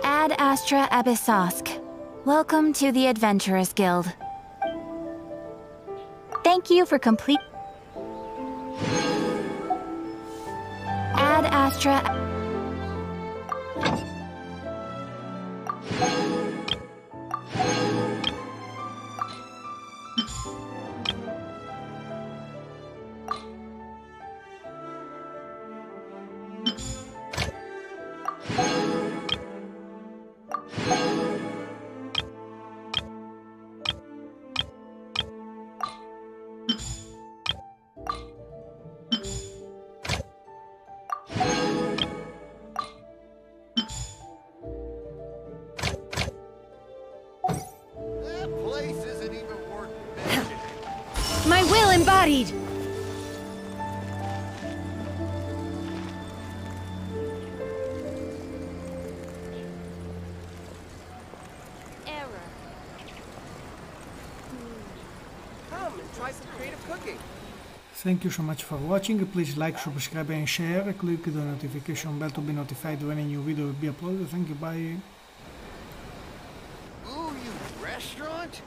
Ad Astra Abyssosk. Welcome to the Adventurers Guild. Thank you for complete... Ad Astra... My will embodied! Come and try some creative cooking. Thank you so much for watching. Please like, subscribe and share. Click the notification bell to be notified when a new video will be uploaded. Thank you, bye. Ooh, you restaurant?